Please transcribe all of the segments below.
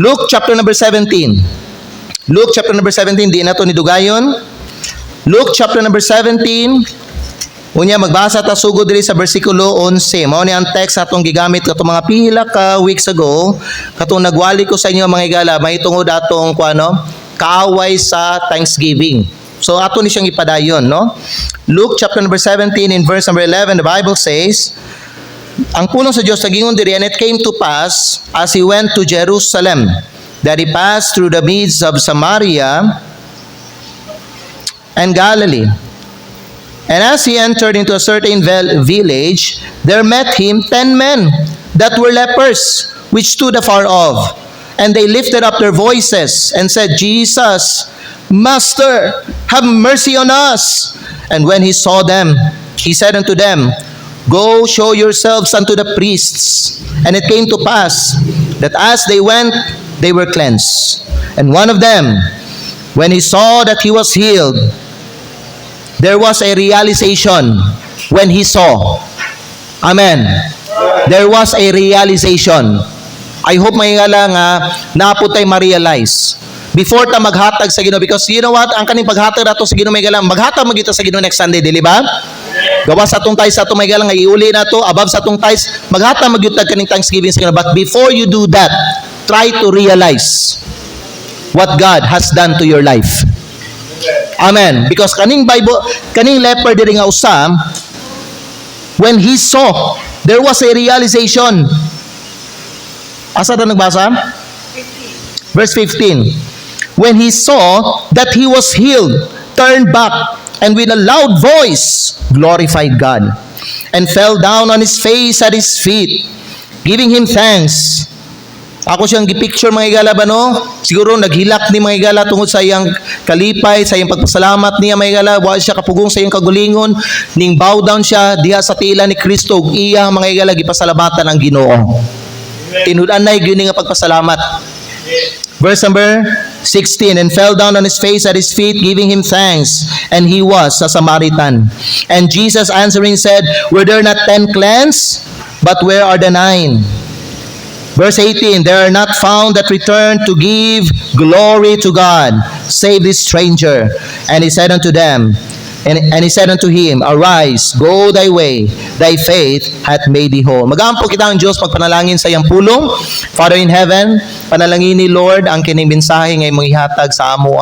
Luke chapter number 17. Luke chapter number 17, di na to ni Dugayon. Luke chapter number 17. Unya magbasa ta sugod diri sa bersikulo 11. Mao ni ang text atong gigamit katong mga pila ka weeks ago, katong nagwali ko sa inyo mga igala, may tungod atong kuano, kaaway sa Thanksgiving. So ato ni siyang ipadayon, no? Luke chapter number 17 in verse number 11, the Bible says, ang pulong sa Diyos nagingon diri, and it came to pass as he went to Jerusalem that he passed through the midst of Samaria and Galilee. And as he entered into a certain village, there met him 10 men that were lepers, which stood afar off. And they lifted up their voices and said, Jesus, Master, have mercy on us. And when he saw them, he said unto them, Go show yourselves unto the priests. And it came to pass that as they went, they were cleansed. And one of them, when he saw that he was healed, there was a realization when he saw. Amen. There was a realization. I hope may nga naputay ma-realize. Before ta maghatag sa Ginoo, because you know what, ang kaning paghatag nato sa Ginoo may galang, maghatag magita sa Ginoo next Sunday, dili ba? Gawas sa atong ties sa atong may galang, iuli na to, above sa atong ties, maghatag magyutag kaning Thanksgiving sa Ginoo. But before you do that, try to realize what God has done to your life. Amen. Because kaning Bible, kaning leper diri nga usa, when he saw, there was a realization. Asa ta nagbasa? Verse 15. When he saw that he was healed, turned back, and with a loud voice glorified God, and fell down on his face at his feet, giving him thanks. Ako siyang gipicture mga igala ba no? Siguro naghilak ni mga igala tungod sa iyang kalipay, sa iyang pagpasalamat niya mga igala, wa siya kapugong sa iyang kagulingon, ning bow down siya diha sa tila ni Kristo, ug iya mga igala gipasalamatan ang Ginoo. Tinud-anay gyud nga pagpasalamat. Verse number 16, and fell down on his face at his feet, giving him thanks, and he was a Samaritan. And Jesus answering said, Were there not 10 cleansed? But where are the 9? Verse 18, there are not found that return to give glory to God, save this stranger. And he said unto them, and he said unto him, Arise, go thy way, thy faith hath made thee whole. Mag-aampo kita ang Diyos, magpanalangin sa iyang pulong. Father in heaven, panalangin ni Lord ang kining mensahe ngay mong ihatag sa amo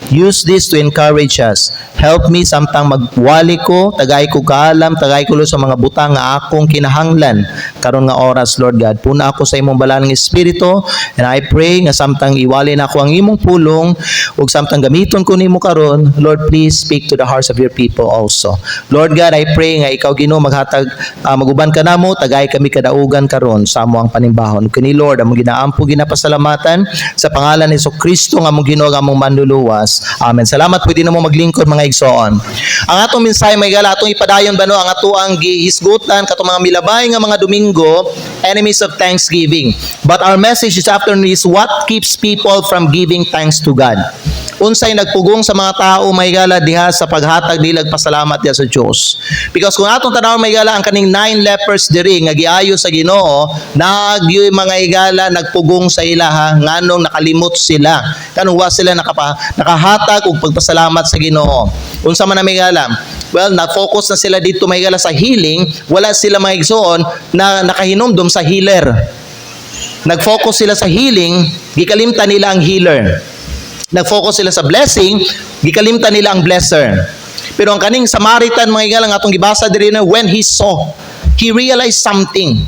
Use this to encourage us. Help me samtang magwali ko, tagay ko kaalam, tagay ko sa mga butang nga akong kinahanglan karon nga oras, Lord God. Puna ako sa imong balalang espiritu, and I pray nga samtang iwali na ako ang imong pulong ug samtang gamiton ko nimo karon, Lord, please speak to the hearts of your people also. Lord God, I pray nga ikaw Ginoo maghatag maguban ka namo, tagay kami kadaugan karon sa amo ang panimbahon. Kini Lord, among ginaampo ginapasalamatan sa pangalan ni Kristo nga among Ginoo nga among manluluwas. Amen. Salamat pwede namo maglingkod mga igsoon. Ang atong mensahe may gala atong ipadayon bano ang atoang gihisgutan katong mga milabay nga mga Domingo, enemies of Thanksgiving. But our message this afternoon is what keeps people from giving thanks to God. Unsay nagpugong sa mga tao may gala diha sa paghatag nila pasalamat diha sa Dios. Because kung atong tanawon may gala ang kaning 9 lepers diri nga giayo sa Ginoo, naagyoy mga igala nagpugong sa ila nganong nakalimot sila. Kanang wa sila nakahatag og pagpasalamat sa Ginoo. Unsa man na may gala? Well, na-focus na sila dito may gala sa healing, wala sila mga igsoon na nakahinumdum sa healer. Nag-focus sila sa healing, gikalimtan nila ang healer. Nag-focus sila sa blessing, gikalimtan nila ang blesser. Pero ang kaning Samaritan mga igalang atong gibasa diri na when he saw, he realized something.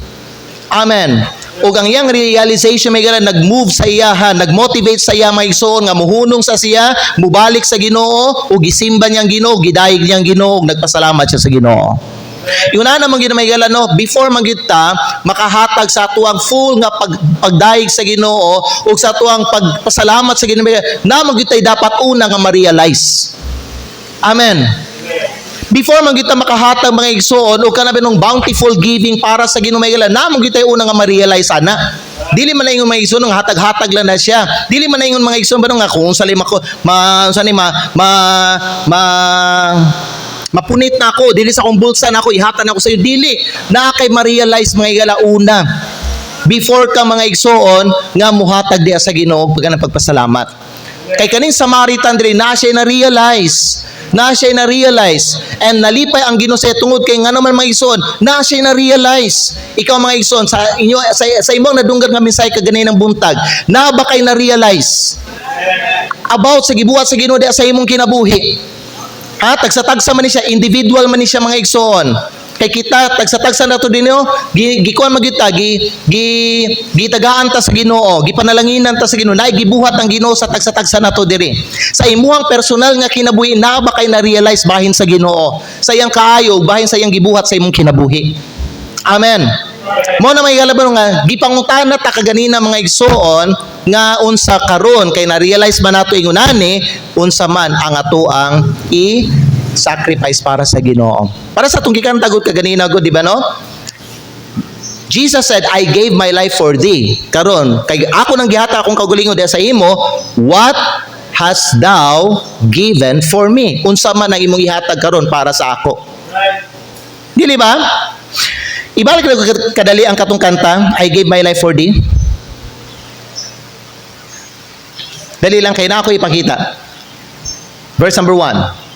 Amen. O ang iyang realization may gala nag-move sa iya nag-motivate sa iya mga igsoon nga muhunong sa siya, mubalik sa Ginoo o gisimba niyang Ginoo, gidayeg niyang Ginoo ug nagpasalamat siya sa Ginoo. Yung na naman ginamay gala no, before magita makahatag sa tuang full nga pagdaig sa Ginoo o sa tuang pagpasalamat sa Ginoo, na magitay dapat una nga ma-realize. Amen. Before magita makahatag mga igsoon o kanabi nung bountiful giving para sa Ginoo may gala, na magitay una nga ma-realize ana. Dili man na ingon mga igsoon nga hatag-hatag lang na siya. Dili man na ingon mga igsoon ba nga kung sali mapunit na ako, dili sa akong bulsa na ako, ihatan ako sa iyo, dili. Na kay ma-realize mga igala una. before ka mga igsoon nga muhatag diha sa Ginoo pagka pagpasalamat. Kay kaning Samaritan diri na siya na-realize and nalipay ang Ginoo sa tungod kay ngano man mga igsoon na siya na-realize. Ikaw mga igsoon sa inyo sa imong nadunggan nga mensahe kaganay ng buntag, na ba kay na-realize about sa gibuhat sa Ginoo diha sa imong kinabuhi? Ha, tagsa-tagsa man ni siya, individual man ni siya mga igsoon. Kay kita tagsa-tagsa na to dinyo, gikuan magita, gitagaan ta sa Ginoo, gipanalanginan ta sa Ginoo, nay gibuhat ang Ginoo sa tagsa-tagsa na to diri. Sa imuhang personal nga kinabuhi, na ba kay na-realize bahin sa Ginoo? Sa iyang kaayo bahin sa iyang gibuhat sa imong kinabuhi. Amen. Mo na may galaban nga gipangutana ta kaganina mga igsoon nga unsa karon kay na-realize man nato ingunani unsa man ang atoang sacrifice para sa Ginoo. Para sa itong gikantagot kaganina go, di ba no? Jesus said, I gave my life for thee. Karon, kay ako nang gihata akong kaugalingon diha sa imo, what hast thou given for me? Unsa man ang imong ihatag karon para sa ako? Dili ba? Ibalik na kadali ang katong kanta, I gave my life for thee. Dali lang kay na ako ipakita. Verse number 1.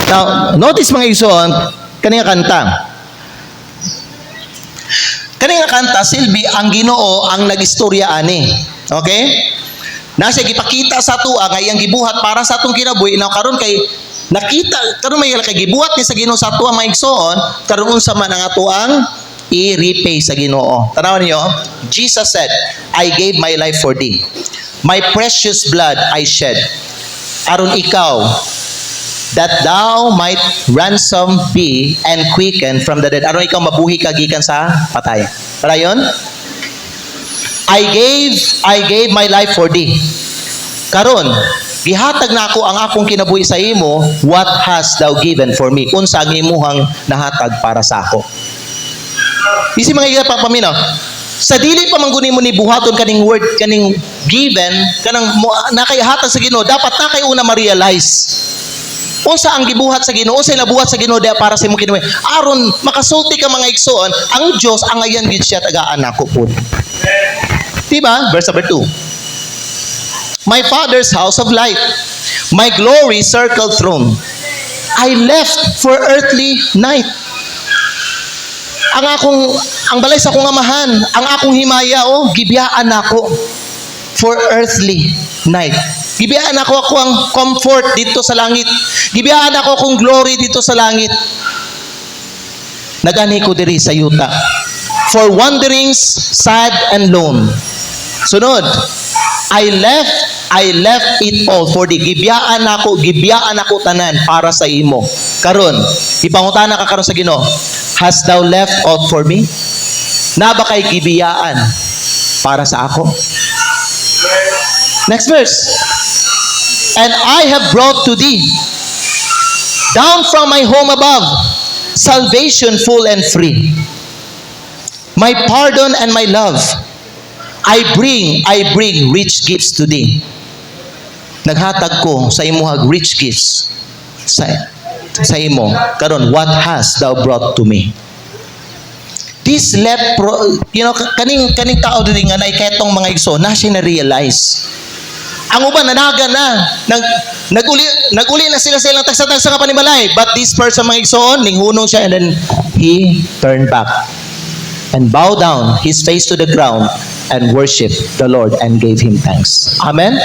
Now, notice mga igsoon, kaninga kanta. Kaninga kanta, silbi, ang Ginoo ang nag-istorya ani. Okay? Nasa gipakita sa tuwa nga iyang gibuhat para sa atong kinabuhi. Now, karon kay nakita, karon may kay gibuhat ni sa Ginoo sa tuwa mga igsoon, karon unsa man ang atuang i-repay sa Ginoo. Tanawan niyo, Jesus said, I gave my life for thee. My precious blood I shed. Aron ikaw, that thou might ransom be and quicken from the dead. Aron ikaw mabuhi ka gikan sa patay. Para yon? I gave my life for thee. Karon, gihatag na ako ang akong kinabuhi sa imo, what hast thou given for me? Unsa ang imuhang nahatag para sa ako? Isi mga paminaw, sa dili pa mangguni mo ni buhaton kaning word, kaning given, kanang nakayahatag sa Ginoo, dapat na kay una ma-realize. Unsa ang gibuhat sa Ginoo, unsa nabuhat sa Ginoo diha para sa imong kinabuhi. Aron makasulti ka mga igsoon, ang Dios ang ayan gid siya tagaan nako po. Diba? Verse number 2. My Father's house of light, my glory circled throne. I left for earthly night. Ang balay sa akong amahan, ang akong himaya, gibiyaan nako for earthly night. Gibiyaan ako ang comfort dito sa langit. Gibiyaan ako akong glory dito sa langit. Nagani ko diri sa yuta. For wanderings, sad and lone. Sunod, I left it all for thee. Gibiyaan ako tanan para sa imo. Karon, ipangutana ka karon sa Ginoo. Hast thou left all for me? Na ba kay gibiyaan para sa ako? Next verse. And I have brought to thee, down from my home above, salvation full and free. My pardon and my love, I bring rich gifts to thee. Naghatag ko sa imuhag rich gifts sa imo. Karon, what hast thou brought to me? This kaning tao din nga naiketong mga igso, na siya na-realize. Ang uban nanaga na, naguli na sila silang tagsa-tagsa nga panimalay. But this person mga igsoon, linghunong siya, and then he turned back and bowed down his face to the ground and worshiped the Lord and gave him thanks. Amen?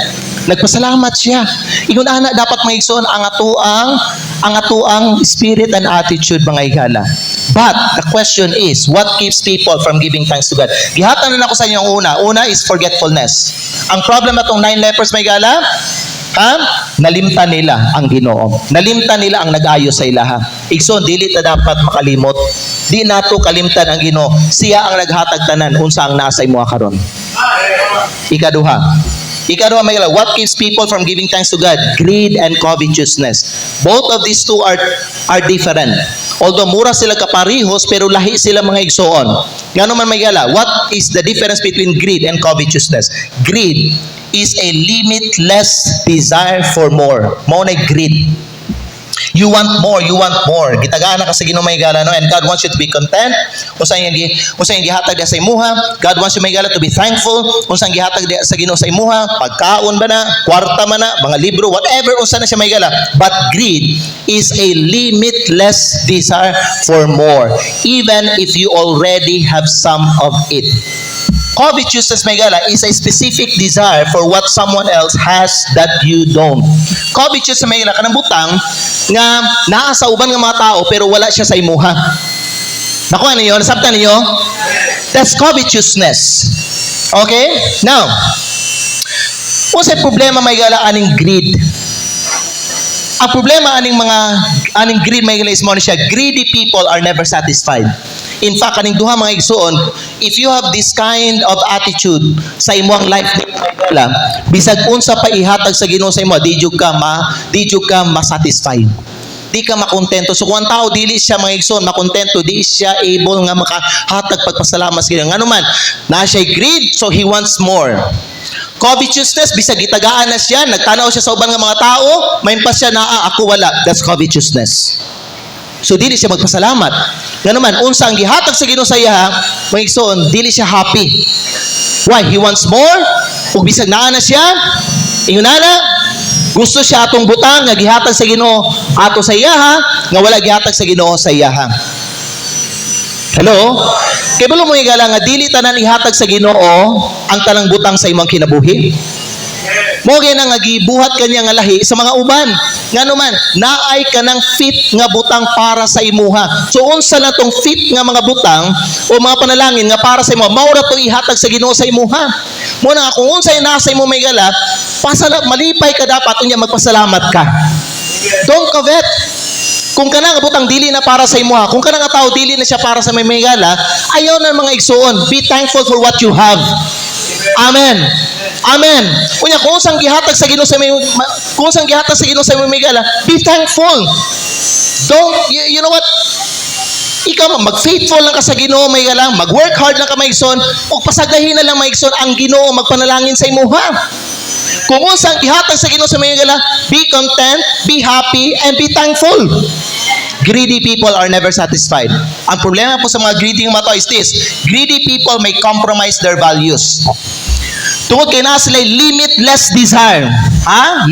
Nagpasalamat siya. Ingon ana dapat mga igsoon ang atuang spirit and attitude mga igala. But the question is, what keeps people from giving thanks to God? Gihatan na ako sa inyo ang una is forgetfulness. Ang problem atong 9 lepers mga igala, nalimtan nila ang Ginoo. Nalimtan nila ang nag-ayo sa ilaha. Igsoon, dili ta dapat makalimot. Di nato kalimtan ang Ginoo. Siya ang naghatag tanan unsa ang nasa imo karon. Ikaduha, may what keeps people from giving thanks to God? Greed and covetousness. Both of these two are different. Although mura sila kaparihos, pero lahi sila mga igsoon. Ngano man may what is the difference between greed and covetousness? Greed is a limitless desire for more. Mao na greed. You want more, you want more. Gitagaan na ka sa Ginoo may gala, no? And God wants you to be content. Unsa yung gihatag diha sa imuha, God wants you may gala to be thankful. Unsa ang gihatag diha sa Ginoo sa imuha, pagkaon ba na, kwarta man na, mga libro, whatever unsa na siya may gala. But greed is a limitless desire for more, even if you already have some of it. Covetousness, may gala, is a specific desire for what someone else has that you don't. Covetous, may gala, kanang butang nga naa sa uban nga mga tao pero wala siya sa imuha. Nakuha niyo? Nasabtan niyo? That's covetousness. Okay? Now, unsay problema may gala aning greed? Ang problema aning greed may gala is mo siya, greedy people are never satisfied. In fact, kaning duha mga igsoon, if you have this kind of attitude sa imong life nila, bisag unsa pa ihatag sa Ginoo sa imo, di jud ka masatisfied. Di ka makontento. So kung ang tao dili siya mga igsoon makontento, di siya able nga makahatag pagpasalamat sa Ginoo. Ngano man, na siya greed, so he wants more. Covetousness, bisag gitagaan na siya, nagtanaw siya sa uban nga mga tao, maimpas siya na ako wala. That's covetousness. So dili siya magpasalamat. Nga naman, unsa ang gihatag sa Ginoo sa iya, mga igsoon, dili siya happy. Why? He wants more. Ug bisag naa na siya, ingon na, gusto siya atong butang nga gihatag sa Ginoo ato sa iya nga wala gihatag sa Ginoo sa iya. Hello? Kay balo mo igala nga dili tanan ihatag sa Ginoo ang tanang butang sa imong kinabuhi. Mo na nga gibuhat kanya nga lahi sa mga uban. Ngano man, naay kanang fit nga butang para sa imuha. So unsa na tong fit nga mga butang o mga panalangin nga para sa imuha, mao ra to ihatag sa Ginoo sa imuha. Mo na nga kung unsay nasa imo may gala, malipay ka dapat unya magpasalamat ka. Don't covet. Kung kana nga butang dili na para sa imuha, kung kana nga tao dili na siya para sa may gala, ayaw na mga igsoon. Be thankful for what you have. Amen. Amen. Unya kung sang gihatag sa Ginoo sa may gala, be thankful. Don't you know what? Ikaw mag-faithful lang ka sa Ginoo may gala, mag-work hard lang ka may igsoon, ug pasagahin na lang may igsoon ang Ginoo magpanalangin sa imuha. Kung unsang ihatag sa Ginoo sa may gala, be content, be happy, and be thankful. Greedy people are never satisfied. Ang problema po sa mga greedy mga tao is this: greedy people may compromise their values. Tungod kay naa sila limitless desire.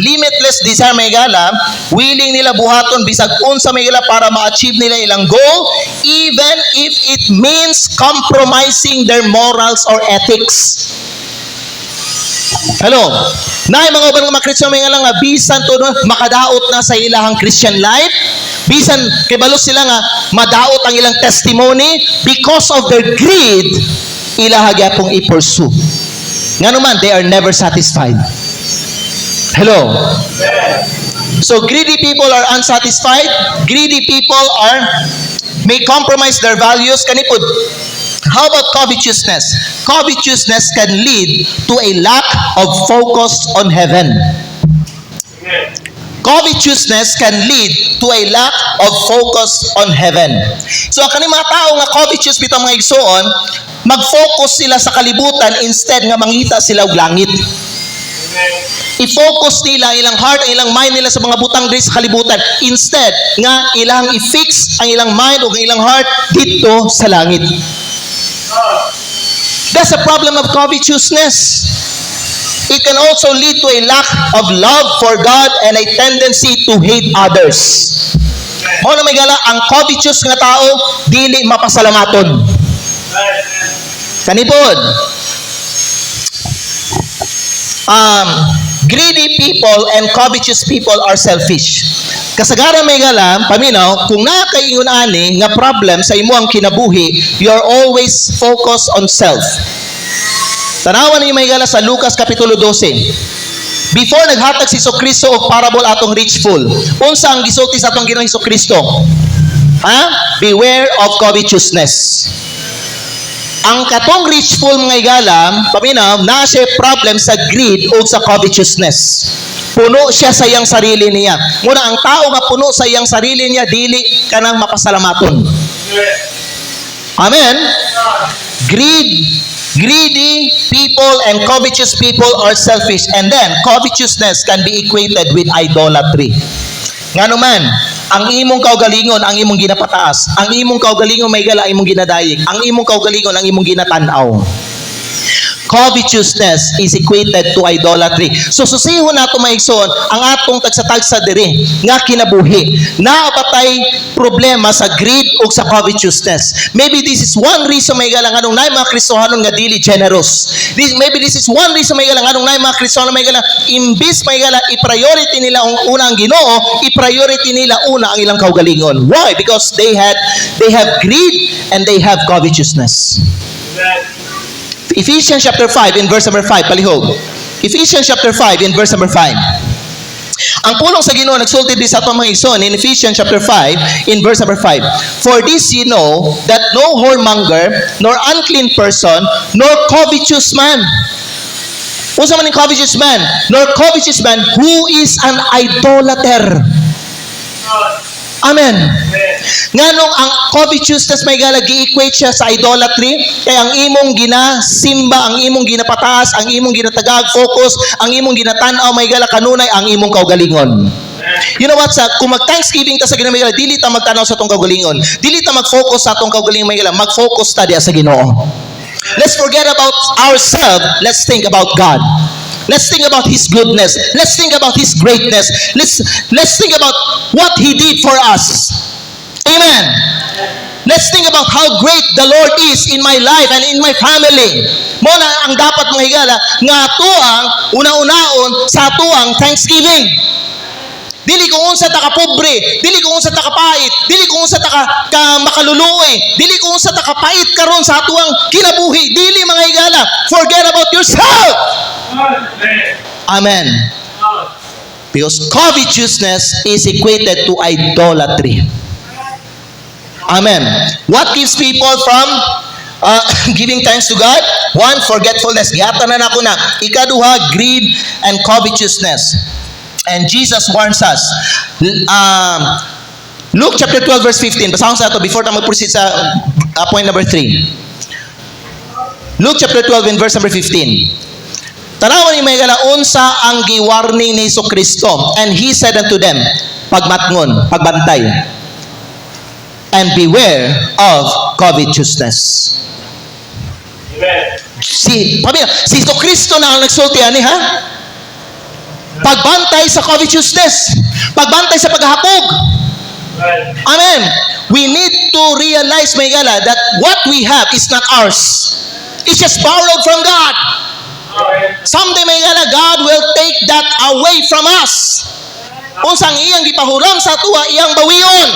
Limitless desire may gala, willing nila buhaton bisag unsa may gala para ma-achieve nila ilang goal, even if it means compromising their morals or ethics. Hello. Naay mga uban nga mga Kristiyan may nga bisan to makadaot na sa ilahang Christian life. Bisan kay balos sila nga madaot ang ilang testimony because of their greed, ilaha gyapong i-pursue. Ngano man, they are never satisfied. Hello. So greedy people are unsatisfied. Greedy people may compromise their values. Kanipod. How about covetousness? Covetousness can lead to a lack of focus on heaven. Covetousness can lead to a lack of focus on heaven. So ang mga tao nga covetous bitong mga igsoon, mag-focus sila sa kalibutan instead nga mangita sila og langit. I-focus nila ilang heart, ang ilang mind nila sa mga butang diri sa kalibutan instead nga ilang i-fix ang ilang mind o ang ilang heart dito sa langit. That's a problem of covetousness. It can also lead to a lack of love for God and a tendency to hate others. Mo na may gala, ang covetous nga tao dili mapasalamaton. Kanipod. Greedy people and covetous people are selfish. Kasagaran may gala, paminaw, kung nakakaingon ani nga problem sa imo ang kinabuhi, you are always focused on self. Tanawan niyo may gala sa Lucas Kapitulo 12. Before naghatag si Kristo og parable atong rich fool, unsa ang gisulti sa atong Ginoong Kristo? Beware of covetousness. Ang katong rich fool mga igala, paminaw, na siya problem sa greed o sa covetousness. Puno siya sa iyang sarili niya. Muna, ang tao nga puno sa iyang sarili niya, dili ka nang mapasalamaton. Amen? Greed Greedy people and covetous people are selfish. And then, covetousness can be equated with idolatry. Nga naman, ang imong kaugalingon, ang imong ginapataas. Ang imong kaugalingon, may gala, ang imong ginadayig. Ang imong kaugalingon, ang imong ginatanaw. Covetousness is equated to idolatry. So susihon nato maigsoon ang atong tagsa-tagsa diri nga kinabuhi. Naapatay problema sa greed ug sa covetousness. Maybe this is one reason may galang anong nay mga Kristohanon nga dili generous. Maybe this is one reason may galang anong nay mga Kristohanon may galang imbis may galang i-priority nila ang una ang Ginoo, i-priority nila una ang ilang kaugalingon. Why? Because they have greed and they have covetousness. Ephesians chapter 5 in verse number 5, palihog. Ephesians chapter 5 in verse number 5. Ang pulong sa Ginoo nagsulti din sa atong mga igsoon in Ephesians chapter 5 in verse number 5. For this ye know that no whoremonger, nor unclean person, nor covetous man. Unsa man ang covetous man? Nor covetous man who is an idolater. Amen. Nganong ang covetousness may galagi equate siya sa idolatry, kaya ang imong ginasimba, ang imong ginapataas, ang imong ginatagag focus, ang imong ginatanaw may gala kanunay ang imong kaugalingon. You know what, kung mag-Thanksgiving ta sa Ginoo may gala, dili ta magtanaw sa atong kaugalingon. Dili ta mag-focus sa atong kaugalingon may gala, mag-focus ta diha sa Ginoo. Let's forget about ourselves, let's think about God. Let's think about His goodness. Let's think about His greatness. Let's think about what He did for us. Amen. Let's think about how great the Lord is in my life and in my family. Mo na ang dapat mga higala nga atuang una-unaon sa atuang Thanksgiving. Dili kung unsa ta ka pobre, dili kung unsa ta ka pait, dili kung unsa ta ka makaluluoy, dili kung unsa ta ka pait karon sa atuang kinabuhi. Dili mga higala, forget about yourself. Amen. Because covetousness is equated to idolatry. Amen. What keeps people from giving thanks to God? One, forgetfulness. Gihatan na nako na. Ikaduha, greed and covetousness. And Jesus warns us. Luke chapter 12 verse 15. Basahon sa ito before tayo mag-proceed sa point number 3. Luke chapter 12 in verse number 15. Tanawan ni may gala unsa ang giwarning ni Jesucristo, and He said unto them, pagmatngon, pagbantay, and beware of covetousness. Amen. Si Jesucristo na ang nagsulti ani ha? Pagbantay sa covetousness, pagbantay sa paghahapog. Amen. We need to realize may gala that what we have is not ours. It's just borrowed from God. Someday may gala, God will take that away from us. Unsang iyang gipahuram sa tuwa, iyang bawion.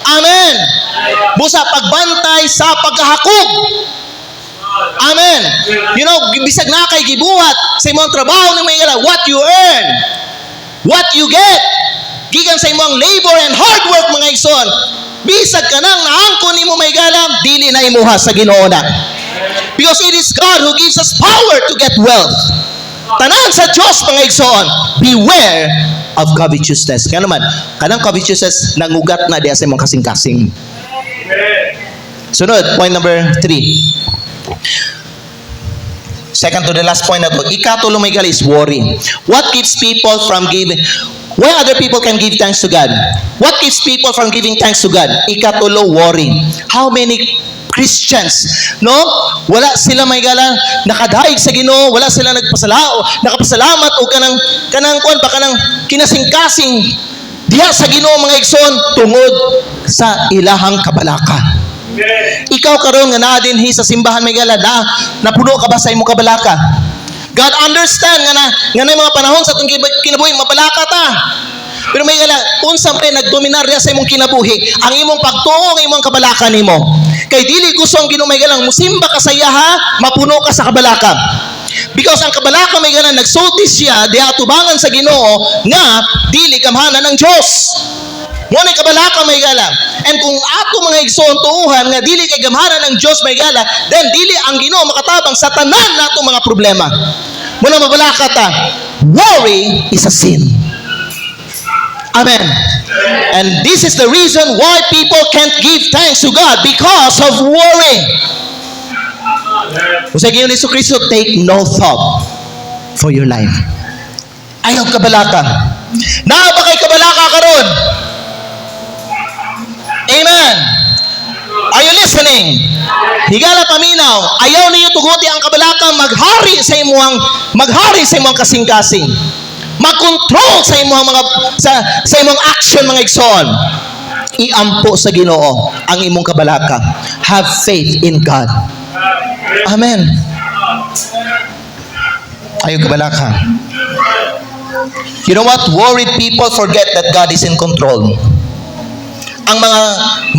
Amen. Busa pagbantay sa paghahakog. Amen. You know, bisag na kay gibuhat sa imong trabaho ni may gala, what you earn, what you get, gikan sa imong labor and hard work mga igsoon, bisag ka nang naangkon nimo may gala, dili na imuha sa Ginoo na. Because it is God who gives us power to get wealth. Tanan sa Diyos mga igsoon, beware of covetousness. Kaya naman, kanang covetousness nangugat na diya sa imong kasing-kasing. Sunod, point number 3. Second to the last point na to, ikatulo may gali is worry. What keeps people from giving? Why other people can give thanks to God? What keeps people from giving thanks to God? Ikatulo, worry. How many Christians, no? Wala sila may gala nakadaig sa Ginoo, wala sila nakapasalamat o kanang kuan pa kanang kinasing-kasing diha sa Ginoo mga igsoon tungod sa ilahang kabalaka. Ikaw karon nga naa dinhi sa simbahan may gala napuno ka ba sa imong kabalaka? God understand nga na mga panahon sa atong kinabuhi mabalaka ta. Pero may gala, unsang may nagdominar sa imong kinabuhi, ang imong pagtuo, ang imong kabalaka nimo. Kay dili gusto ang Ginoo may galang musimba ka sa iya ha, mapuno ka sa kabalaka. Because ang kabalaka may galang nagsulti siya di atubangan sa Ginoo nga dili gamhanan ng Dios. Mo ni kabalaka may gala. And kung ato mga igsoon tuuhan nga dili kay gamhanan ng Dios may gala, then dili ang Ginoo makatabang sa tanan nato mga problema. Muna mabalaka ta. Worry is a sin. Amen. And this is the reason why people can't give thanks to God, because of worry. Kung sa Ginoong Jesucristo, take no thought for your life. Ayaw kabalaka. Naa ba kay kabalaka karon? Amen. Are you listening? Higala paminaw, ayaw niyo tuguti ang kabalaka maghari sa imong kasing-kasing. Mag-control sa imong mga sa imong action mga igsoon. Iampo sa Ginoo ang imong kabalaka. Have faith in God. Amen. Ayaw kabalaka. You know what? Worried people forget that God is in control. Ang mga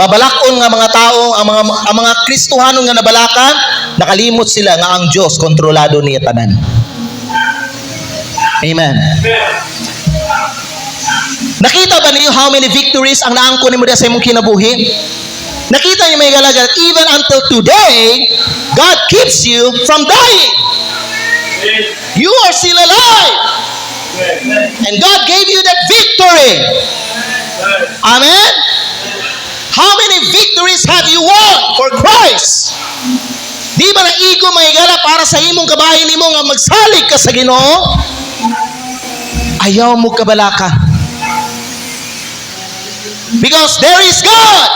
mabalakon nga mga tao, ang mga Kristohanon nga nabalaka, nakalimot sila nga ang Dios kontrolado niya tanan. Amen. Nakita ba niyo how many victories ang naangko nimo sa imong kinabuhi? Nakita niyo may galagat even until today, God keeps you from dying. You are still alive. And God gave you that victory. Amen. How many victories have you won for Christ? Di ba naigo mahigala para sa imong kabahin nimo nga magsalig ka sa Ginoo? Ayaw mo kabalaka. Because there is God.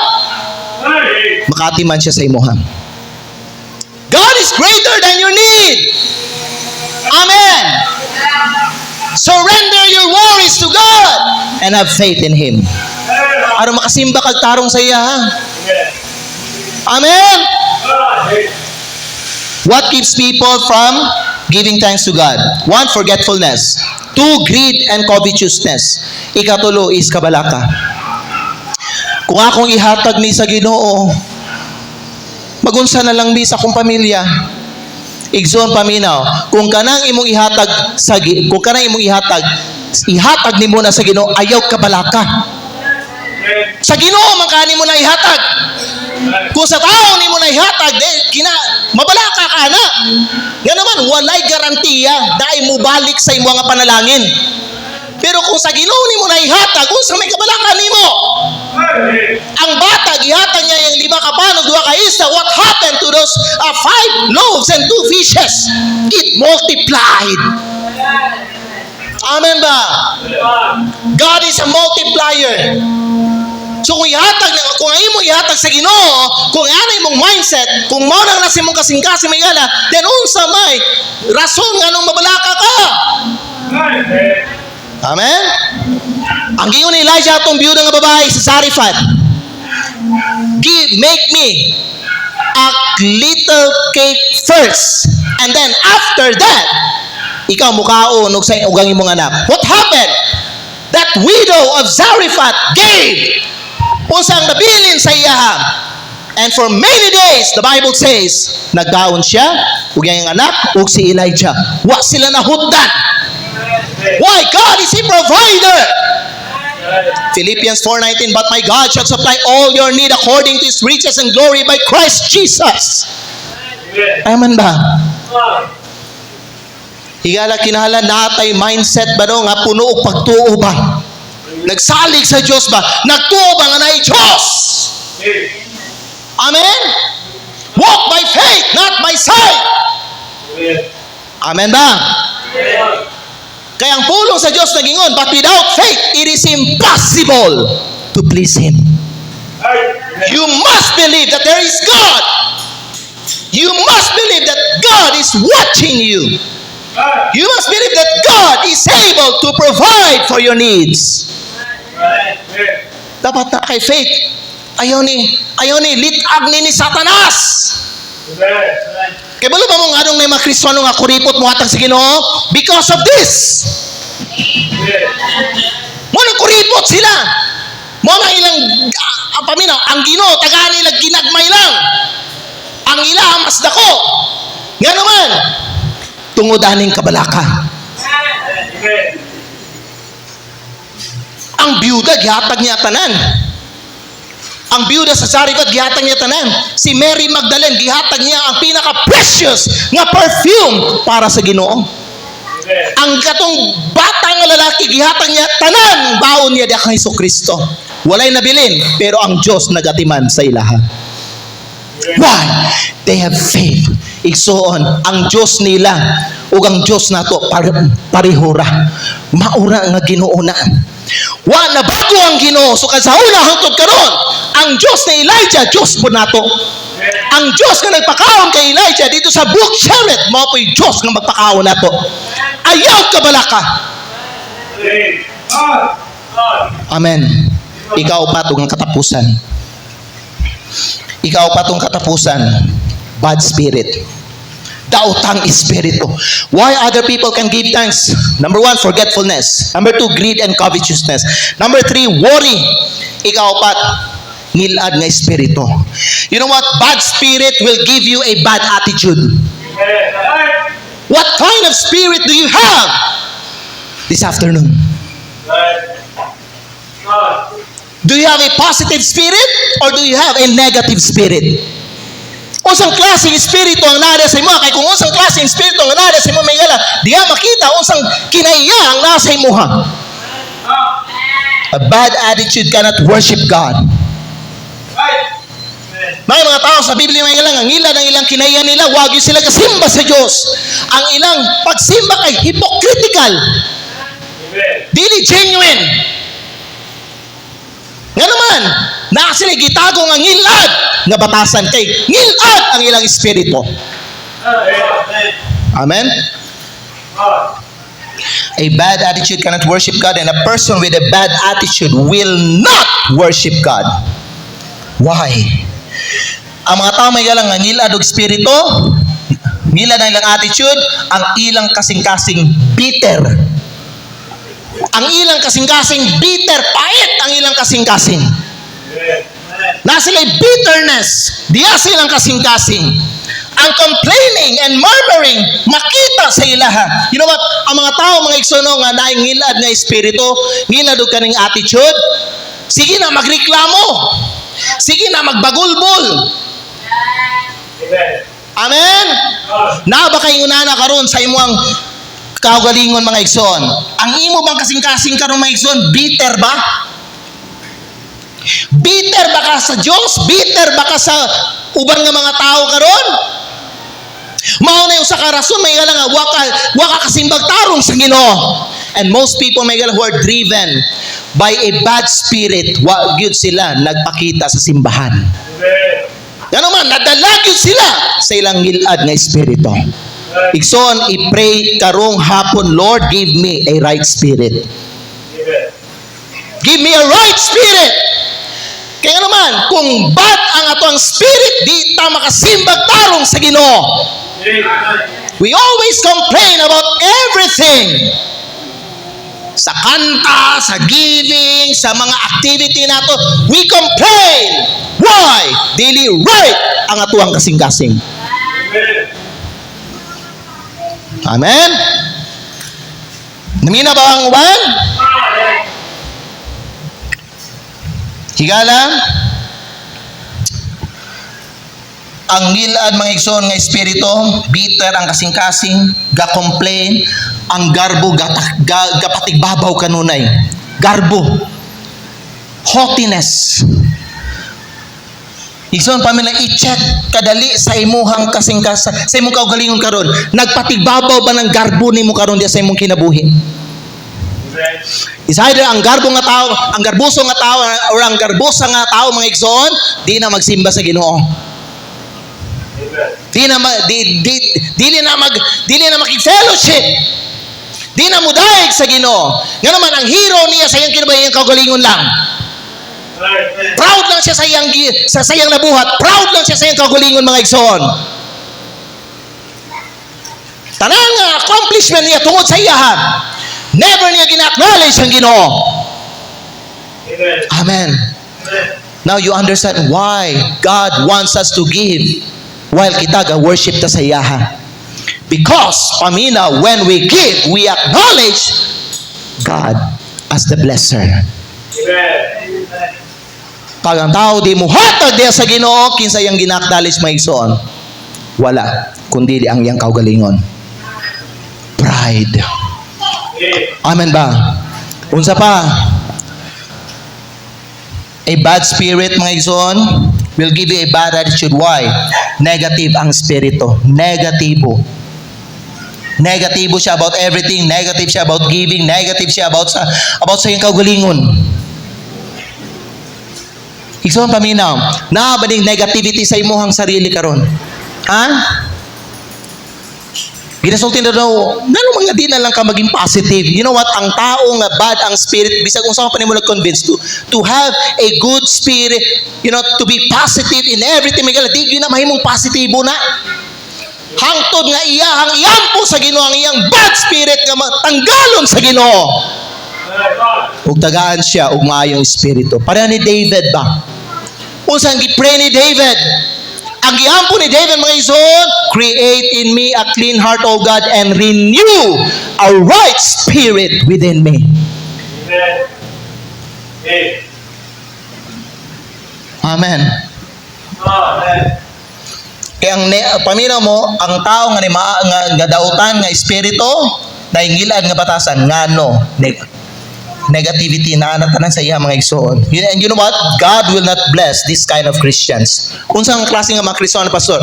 Makatiman siya sa imuha. God is greater than your need. Amen. Surrender your worries to God and have faith in Him. Aron makasimba kag tarong sa iya, ha? Amen. What keeps people from giving thanks to God? 1, forgetfulness. 2, greed and covetousness. Ikatulo is kabalaka. Kung akong ihatag ni sa Ginoo, magunsa na lang mi sa akong pamilya. Igsoon paminaw, kung kanang imong ihatag nimo na sa Ginoo, ayaw kabalaka. Sa Ginoo man kani mo na ihatag. Kung sa tao nimo na ihatag, mabalaka ka na. Nga naman walay garantiya dai mo balik sa imong nga panalangin. Pero kung sa Ginoo nimo na ihatag, kung sa may kabalaka nimo, ang bata gihatag niya yung 5 kapanog, 2 ka isda. What happened to those 5 loaves and 2 fishes? It multiplied. Amen ba? God is a multiplier. So kung imo ihatag sa Ginoo, kung ano imong mindset, kung mao nang nasa imong kasing-kasing may gala, then unsa may rason nga nung mabalaka ka? Amen? Ang giingon ni Elijah atong biyuda nga babae sa Zarephath, make me a little cake first, and then after that, ikaw mukaon og sa ugang imong anak. What happened? That widow of Zarephath gave unsang nabilin sa iya. And for many days, the Bible says, nagdaon siya, ug iyang anak, ug si Elijah. Wa sila nahutdan. Why? God is a provider. Philippians 4:19, but my God shall supply all your need according to His riches and glory by Christ Jesus. Amen ba? Higala kinahanglan natay mindset ba no nga puno og pagtuo ba? Nagsalig sa Dios ba? Nagtuo ba nga naay Dios? Amen? Walk by faith, not by sight. Amen ba? Kaya ang pulong sa Diyos nagingon, but without faith, it is impossible to please Him. You must believe that there is God. You must believe that God is watching you. You must believe that God is able to provide for your needs. Dapat na kay faith. Ayaw ni litag ni Satanas. Kaya balo ba mong anong may mga Kristiyano nga kuripot mo hatag sa Ginoo? Because of this. Mo nang kuripot sila. Mo na ilang paminaw, ang Ginoo tagaan nila ginagmay lang. Ang ila mas dako. Nga naman, tungod aning kabalaka. Ang byuda gihatag niya tanan. Ang byuda sa Zarephath gihatag niya tanan. Si Mary Magdalene gihatag niya ang pinaka-precious nga perfume para sa Ginoo. Ang katong bata nga lalaki gihatag niya tanan baon niya kang Hesukristo. Walay nabilin pero ang Dios nagatiman sa ilaha. Why? They have faith. Igsoon, ang Diyos nila ug ang Diyos nato parihura. Maura nga Ginoo na. Wa na bago ang Ginoo. So kasahula hangtod karon, ang Diyos ni Elijah, Diyos po nato. Ang Diyos nga nagpakaon kay Elijah dito sa Book Cherith, mao po'y Diyos nga magpakaon nato. Ayaw ka balaka. Amen. Ikaw pa itong katapusan. Ikaw pa itong katapusan. Bad spirit. Daotang espiritu. Why other people can give thanks? Number 1, forgetfulness. Number 2, greed and covetousness. Number 3, worry. Ikaw pa ngilad nga espiritu. You know what? Bad spirit will give you a bad attitude. What kind of spirit do you have this afternoon? Do you have a positive spirit or do you have a negative spirit? Unsang klaseng espiritu ang nada sa imo? Kay kung unsang klaseng espiritu ang nada sa imo, may gala, diya makita unsang kinaiya ang nasa imo ha. A bad attitude cannot worship God. May mga tao sa Biblia may ilang ang ila ng ilang kinaiya nila, wag yun sila kasimba sa Diyos. Ang ilang pagsimba kay hypocritical. Dili genuine. Nga naman, na sila gitago nga ngilad nga batasan kay ngilad ang ilang espiritu. Amen? A bad attitude cannot worship God, and a person with a bad attitude will not worship God. Why? Ang mga tao may galang nga ngilad og espiritu, ngilad ang ilang attitude, ang ilang kasing-kasing bitter. Ang ilang kasing-kasing bitter, pait ang ilang kasing-kasing. Na sila'y bitterness, diya silang kasing-kasing. Ang complaining and murmuring, makita sa ilaha. You know what? Ang mga tao, mga igsono nga naing ngilad nga espiritu, ngilad og kaning attitude, sige na magreklamo. Sige na magbagulbol. Amen? Na ba kayo unana karon sa imong kaugalingon mga igsoon? Ang imo bang kasing-kasing karon mga igsoon, bitter ba? Bitter ba ka sa Diyos? Bitter ba ka sa uban nga mga tao karon? Mao na yung sa karason may gala nga waka kasimbag tarong sa Ginoo. And most people may gala who are driven by a bad spirit, wa gyud sila nagpakita sa simbahan. Nga naman, nadalag yun sila sa ilang ngilad nga espiritu. Igsoon, i-pray karong hapon, Lord, give me a right spirit. Give me a right spirit. Kaya naman, kung bad ang atong spirit, di ta makasimbag tarong sa Ginoo. We always complain about everything. Sa kanta, sa giving, sa mga activity nato, we complain. Why? Dili right ang atuang kasing-kasing. Amen? Namina ba ang uban? Higala, ang ngilad mga igsoon nga espiritu, bitter ang kasing-kasing, ga-complain, ang garbo, gapatigbabaw kanunay. Garbo. Haughtiness. Igsoon pamila, i-check kadali sa imuhang kasing-kasa, sa imong kaugalingon karon. Nagpatigbabaw ba ng garbo nimo karon diya sa imong kinabuhi? Is either ang garbo nga tao, ang garbuso nga tao, or ang garbusa nga tao mga igsoon, di na magsimba sa Ginoo. Dili na makig-fellowship. Di na mudaig sa Ginoo. Nga naman ang hero niya sa iyang kinabuhi kaugalingon lang. Proud lang siya sa iyang nabuhat. Proud lang siya sa iyang kaugalingon mga igsoon. Tanang accomplishment niya tungod sa iyahan. Never niya gina-acknowledge ang Ginoo. Amen. Now you understand why God wants us to give while kita ga-worship ta sa iyaha. Because, pamina, when we give, we acknowledge God as the blesser. Pag ang tao di mo hatag diya sa Ginoo, kinsa yang gina-acknowledge may igsoon? Wala, kundi ang iyang kaugalingon. Pride. Amen ba? Unsa pa? A bad spirit mga igsoon will give you a bad attitude. Why? Negative ang spirito. Negatibo. Negatibo siya about everything. Negative siya about giving. Negative siya about sa iyong kaugalingon. Igsoon paminaw, naabaling negativity sa imuhang sarili karon. Ha? Ginasulti na daw, ngano mga di na lang ka maging positive. You know what? Ang tao nga bad ang spirit, bisag kung saan pa nimo nag-convince to have a good spirit, you know, to be positive in everything. May gala, di na mahimong positibo na. Hangtod nga iyahang iyampo sa Ginoo ang iyang bad spirit nga tanggalon sa Ginoo. Ug tagaan siya og maayong espiritu. Pareha ni David ba? Unsang gipray ni David? Ang giampo ni David mga igsoon, create in me a clean heart, O God, and renew a right spirit within me. Amen. Amen. Kaya ang paminaw mo, ang tao nga dautan nga espiritu, naingilan nga batasan, ngano, negativity na tanan sa iya mga igsoon. And you know what? God will not bless this kind of Christians. Unsang klase nga mga Kristiyano, pastor?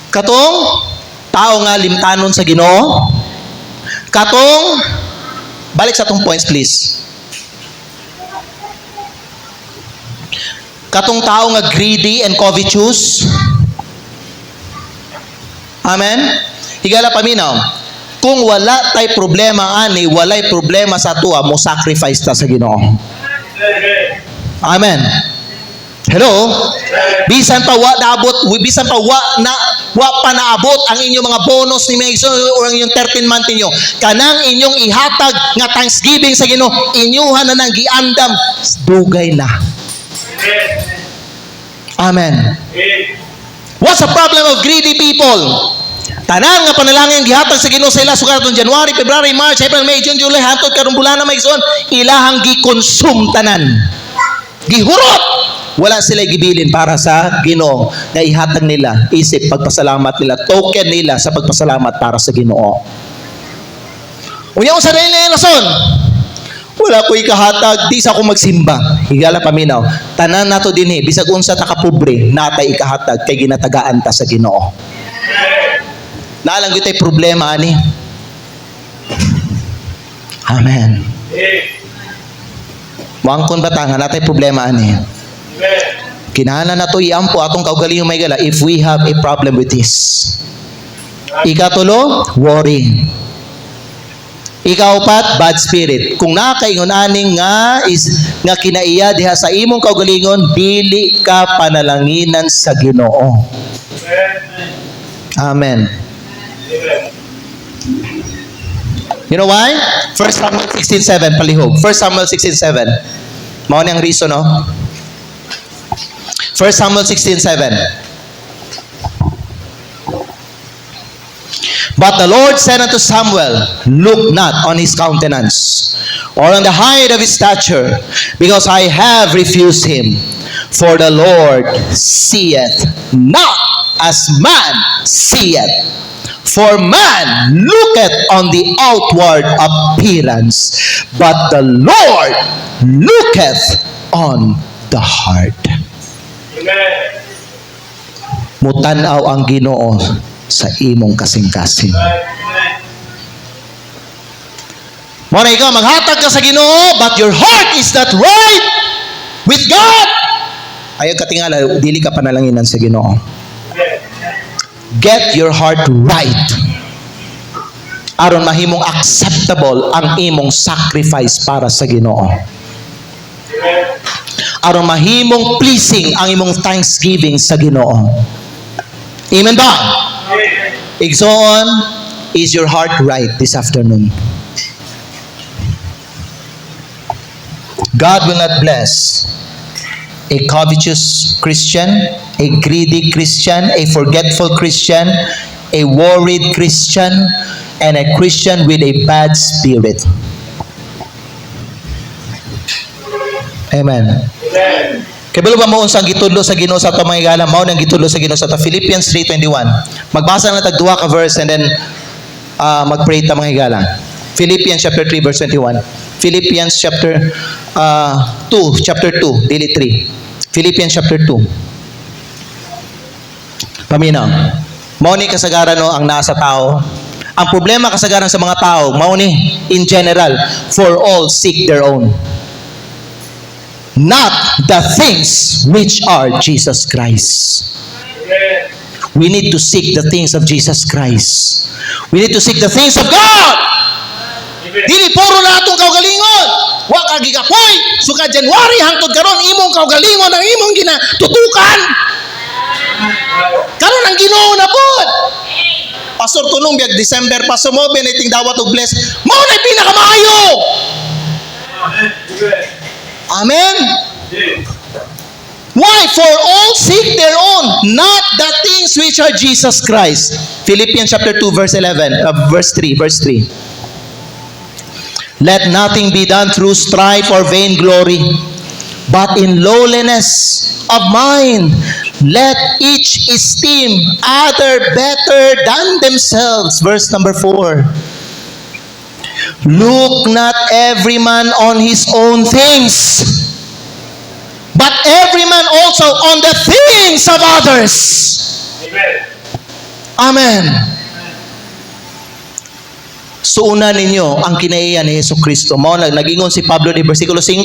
Katong tao nga limtanon sa Ginoo. Katong balik sa atong points please. Katong tao nga greedy and covetous. Amen. Higala paminaw. Kung wala tay problema ani, walay problema sa tuwa mo sacrifice ta sa Ginoo. Amen. Hello. Bisan pa wa naabot, bisan pa wa pa naabot ang inyong mga bonus ni Mason o ang inyong 13 month niyo. Kanang inyong ihatag nga Thanksgiving sa Ginoo, inyuhan na nang giandam, dugay na. Amen. What's the problem of greedy people? Tanan nga panalangin gihatag sa Ginoo sa ila sugat ng January, February, March, April, May, June, July, hangtod karong bulan na maigsoon, ilahang gikonsum tanan. Gihurot. Wala sila gibilin para sa Ginoo nga ihatag nila isip pagpasalamat nila, token nila sa pagpasalamat para sa Ginoo. Unya usa rin na rason. Wala ko ikahatag, di sa ako magsimba. Higala paminaw. Tanan nato dinhi bisag unsa ta ka pobre, natay ikahatag kay ginatagaan ta sa Ginoo. Nalang gyud tay problema ani. Amen. Wangkon batangan natay problema ani. Kinahanglan nato iampo atong kaugalingong may gala if we have a problem with this. Ikatulo, worry. Ikaupat, bad spirit. Kung nakaingon aning nga kinaiya diha sa imong kaugalingon, dili ka panalanginan sa Ginoo. Amen. You know why? 1 Samuel 16:7 palihog. 1 Samuel 16:7. Mao ni ang reason, no? 1 Samuel 16:7. But the Lord said unto Samuel, look not on his countenance, or on the height of his stature, because I have refused him. For the Lord seeth not as man seeth. For man looketh on the outward appearance, but the Lord looketh on the heart. Amen. Mutanaw ang Ginoo sa imong kasing-kasing. Mo na ikaw maghatag ka sa Ginoo, but your heart is not right with God. Ayaw katingala, dili ka panalanginan sa Ginoo. Get your heart right. Aron mahimong acceptable ang imong sacrifice para sa Ginoo. Aron mahimong pleasing ang imong thanksgiving sa Ginoo. Amen ba? Igsoon, is your heart right this afternoon? God will not bless a covetous Christian, a greedy Christian, a forgetful Christian, a worried Christian, and a Christian with a bad spirit. Amen. Kaya ba mo unsang gitudlo sa Ginoo sa mga higala, mao nang gitudlo sa Ginoo sa Philippians 3:21. Magbasa na tag duha ka verse and then magpray ta mga higala. Philippians chapter 3 verse 21. Philippians chapter 2, dili 3. Philippians chapter 2. Paminaw. Mao ni kasagaran no ang nasa tao. Ang problema kasagaran sa mga tao, mao ni in general, for all seek their own. Not the things which are Jesus Christ. We need to seek the things of Jesus Christ. We need to seek the things of God. Dili puro na atong kaugalingon. Wa ka gigapoy. Suka January hangtod karon imong kaugalingon ang imong ginatutukan. Karon ang Ginoo na pod. Pastor tunong biag December pastor mo beniting dawat og bless. Mao na pinakamaayo. Amen. Why? For all seek their own, not the things which are Jesus Christ. Philippians chapter 2 verse 11, verse 3. Let nothing be done through strife or vainglory, but in lowliness of mind, let each esteem other better than themselves. Verse number 4. Look not every man on his own things, but every man also on the things of others. Amen. Suuna ninyo ang kinaiya ni Yesu Kristo. Mao nagingon si Pablo di versikulo 5.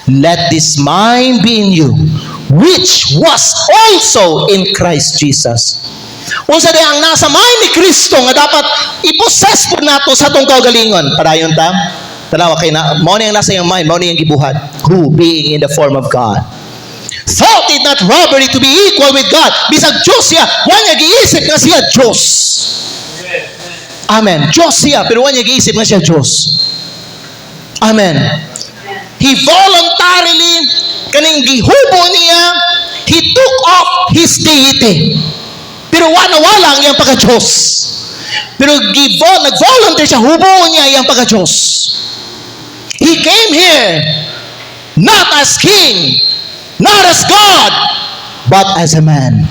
Let this mind be in you, which was also in Christ Jesus. Unsa di ang nasa mind ni Kristo nga dapat i-possess po nato sa atong kaugalingon. Padayon ta. Tanawa kay na, mao ni ang nasa iyong mind, mao ni ang gibuhat. Who being in the form of God, thought it not robbery to be equal with God. Bisag Diyos siya, wa niya giisip nga siya Diyos. Amen. Diyos siya, pero wa niya giisip nga siya Diyos. Amen. He voluntarily, kaning gihubo niya, he took off his deity. Pero wala ang iyang pagka-Diyos. Pero nag-volunteer siya, hubuon niya iyang pagka-Diyos. He came here not as king, not as God, but as a man.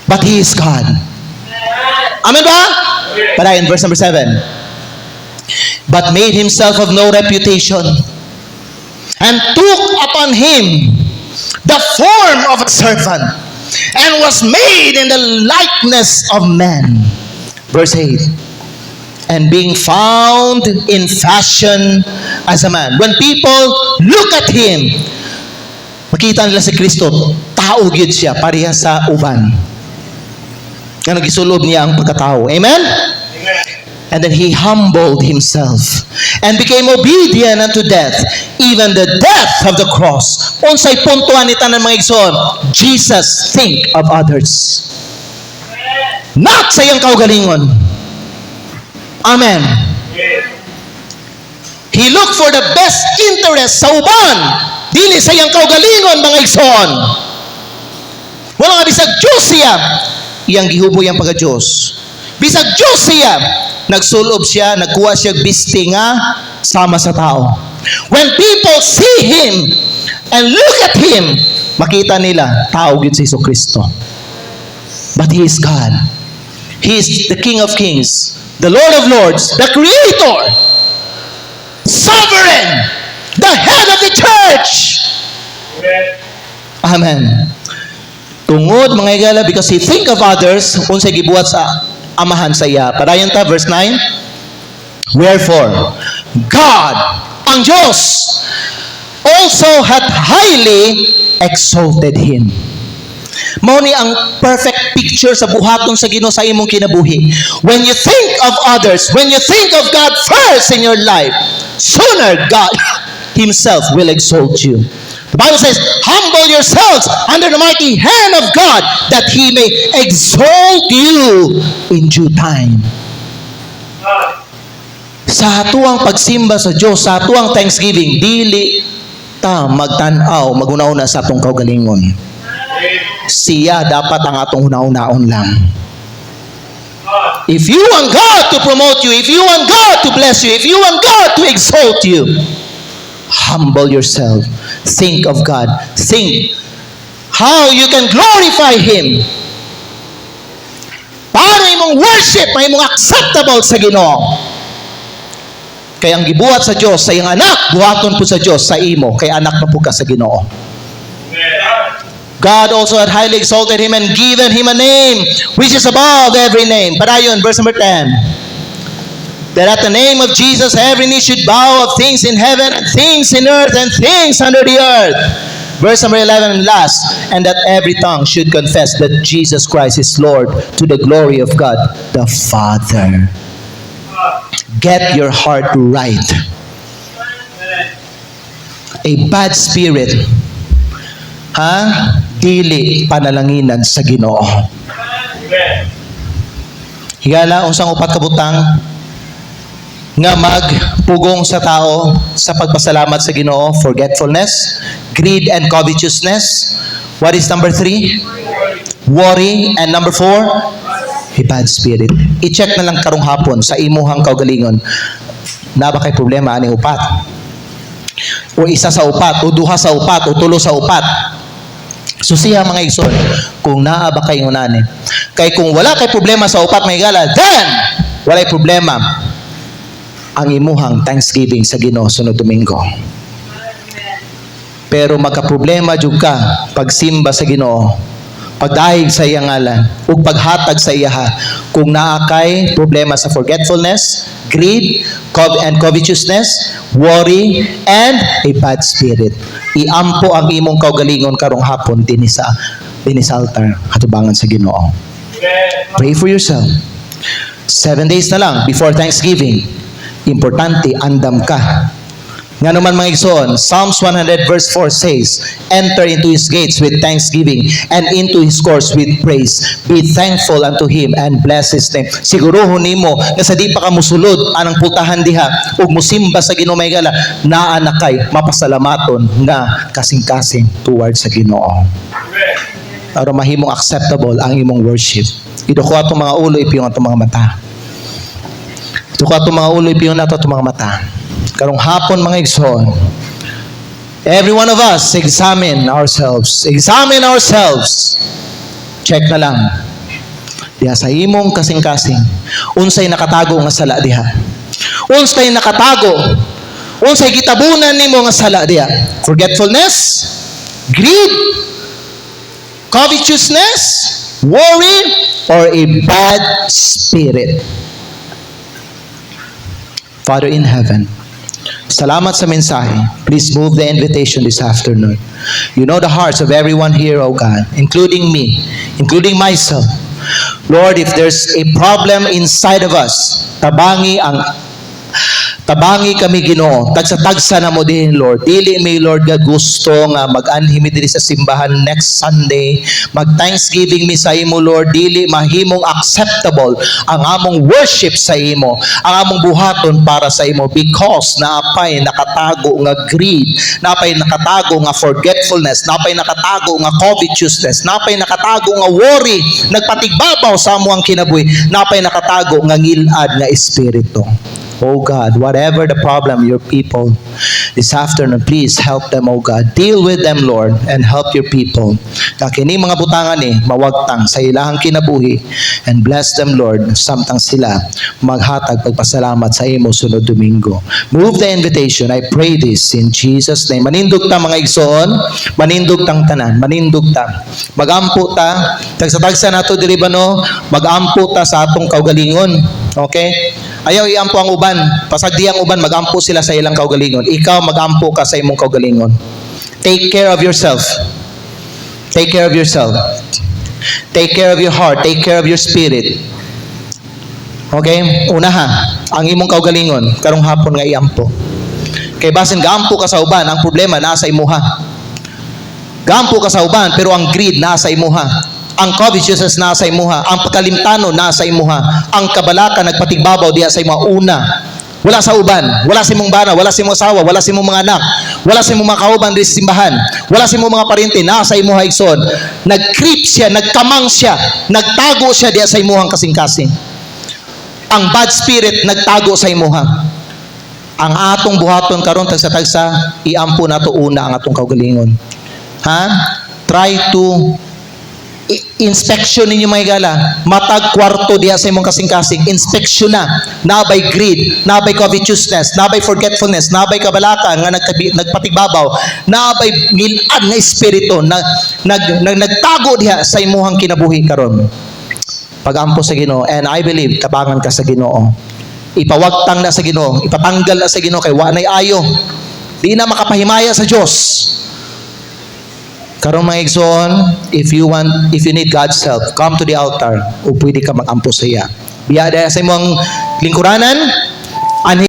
But he is God. Amen ba? Padayon, verse number 7. But made himself of no reputation, and took upon him the form of a servant, and was made in the likeness of man. Verse 8. And being found in fashion as a man. When people look at him, makita nila si Kristo, tao gyud siya, pareha sa uban. Nga nagisulob niya ang pagkatao. Amen? And then he humbled himself and became obedient unto death, even the death of the cross. Unsay puntuan ni tanan mga igsoon? Jesus think of others. Not sa iyang kaugalingon. Amen. He looked for the best interest sa uban, dili sa iyang kaugalingon mga igsoon. Wala nga bisag Diyos siya, iyang gihubo iyang pagka-Diyos. Bisag Diyos siya, nagsulob siya, nagkuha siya bisti nga sama sa tao. When people see him and look at him, makita nila tao gyud si Jesucristo. But he is God. He is the King of Kings, the Lord of Lords, the Creator, Sovereign, the Head of the Church. Amen. Tungod mga igala, because he think of others, unsay gibuhat sa amahan sa iya. Padayon ta, verse 9. Wherefore, God, ang Diyos, also hath highly exalted him. Mao ni ang perfect picture sa buhaton sa Ginoo sa imong kinabuhi. When you think of others, when you think of God first in your life, sooner God himself will exalt you. The Bible says, humble yourselves under the mighty hand of God, that he may exalt you in due time. Sa atuang pagsimba sa Diyos, sa atuang thanksgiving, dili ta magtanaw, magunaw na sa atong kaugalingon. Siya dapat ang atong hunaon lang. If you want God to promote you, if you want God to bless you, if you want God to exalt you, humble yourself. Think of God. Think how you can glorify Him. Paano imong worship ay imong acceptable sa Ginoo. Kaya ang gibuhat sa Dios sa iyang anak, buhaton po sa Dios sa imo, kay anak na po ka sa Ginoo. God also had highly exalted him and given him a name which is above every name. Padayon, verse number 10. That at the name of Jesus every knee should bow of things in heaven and things in earth and things under the earth. Verse number 11 and last. And that every tongue should confess that Jesus Christ is Lord to the glory of God the Father. Get your heart right. A bad spirit, dili panalanginan sa Ginoo. Higala, unsang upat ka butang nga magpugong sa tao sa pagpasalamat sa Ginoo: forgetfulness, greed and covetousness. What is number 3? Worry. And number 4? A bad spirit. I-check na lang karong hapon sa imuhang kaugalingon. Na ba kay problema ani upat? O isa sa upat, o duha sa upat, o tulo sa upat. So siya mga igsoon, kung naa ba kayo nani. Kay kung wala kay problema sa upat, may gala, then walay problema ang imuhang Thanksgiving sa Ginoo sunod Domingo. Pero magka-problema jud ka pagsimba sa Ginoo, pagdahig sa iyang ngalan, ug paghatag sa iya kung naa kay problema sa forgetfulness, greed, and covetousness, worry, and a bad spirit. Iampo ang imong kaugalingon karong hapon dinhi sa altar hatubangan sa Ginoo. Pray for yourself. 7 days na lang before Thanksgiving. Importante, andam ka. Nga naman mga igsoon, Psalms 100 verse 4 says, enter into His gates with thanksgiving and into His courts with praise. Be thankful unto Him and bless His name. Siguruhon nimo nga sa di pa ka musulod anang putahan diha ug musimba sa Ginoo may gala, naa na kay mapasalamaton nga kasing-kasing towards sa Ginoo. Aron mahimong acceptable ang imong worship. Iduko atong mga ulo, ipiyon atong mga mata. Iduko atong mga ulo, ipiyon nato atong mga mata. Karong hapon mga igsoon, every one of us examine ourselves. Examine ourselves. Check na lang. Diha sa imong kasing-kasing, unsay nakatago nga sala diha. Unsay nakatago. Unsay gitabunan nimo nga sala diha. Forgetfulness, greed, covetousness, worry, or a bad spirit. Father in heaven, salamat sa mensahe. Please move the invitation this afternoon. You know the hearts of everyone here, O God, including me, including myself. Lord, if there's a problem inside of us, tabangi kami Ginoo. Tagsa-tagsa na mo din, Lord. Dili may Lord God gusto nga mag-anhimi diri sa simbahan next Sunday. Mag-Thanksgiving mi sa imo, Lord. Dili mahimong acceptable ang among worship sa imo, ang among buhaton para sa imo, because naapay nakatago nga greed, naapay nakatago nga forgetfulness, naapay nakatago nga covetousness, naapay nakatago nga worry, nagpatigbabaw sa amo ang kinabuhi, naapay nakatago nga ngilad nga espiritu. Oh God, whatever the problem, your people this afternoon, please help them, oh God. Deal with them, Lord, and help your people. Na kini mga butangan mawagtang sa ilahang kinabuhi, and bless them, Lord, samtang sila maghatag pagpasalamat sa imo sunod Domingo. Move the invitation. I pray this in Jesus' name. Manindog ta mga igsoon, manindog tang tanan, manindog ta. Magampo ta, tagsa-tagsa nato diri ba no, magampo ta sa atong kaugalingon. Okay? Ayaw iampo ang uban. Pasagdi ang uban, magampo sila sa ilang kaugalingon. Ikaw, magampo ka sa imong kaugalingon. Take care of yourself. Take care of yourself. Take care of your heart. Take care of your spirit. Okay? Una ang imong kaugalingon, karong hapon nga iampo. Kay basin gaampo ka sa uban, ang problema nasa imuha. Gaampo ka sa uban, pero ang greed nasa imuha. Ang covetousness nasa imuha, ang pagkalimtano nasa imuha, ang kabalaka nagpatigbabaw diha sa imuha. Una, wala sa uban, wala sa imong bana, wala sa imong asawa, wala sa imong mga anak, wala sa imong mga kauban di sa simbahan, wala sa imong mga parente, nasa imuha igsoon. Nag-creep siya, nagkamang siya, nagtago siya diha sa imuhang kasing-kasing. Ang bad spirit nagtago sa imuha. Ang atong buhaton karon tagsa-tagsa, iampo nato una ang atong kaugalingon. Try to inspection ninyo mga igala, matag kwarto diha sa imong kasing-kasing, inspection na, nabay greed, nabay covetousness, nabay forgetfulness, nabay kabalaka nga nagpatigbabaw, nabay ngilan nga espiritu nagtago diha sa imuhang kinabuhi karon. Pagampo sa Ginoo, and I believe tabangan ka sa Ginoo. Ipawagtang na sa Ginoo, ipatanggal na sa Ginoo kay wa nay ayo. Di na makapahimaya sa Dios. Karong mga igsoon, if you need God's help, come to the altar o pwede ka magampo sa iya. Biya dahil sa imong lingkuranan,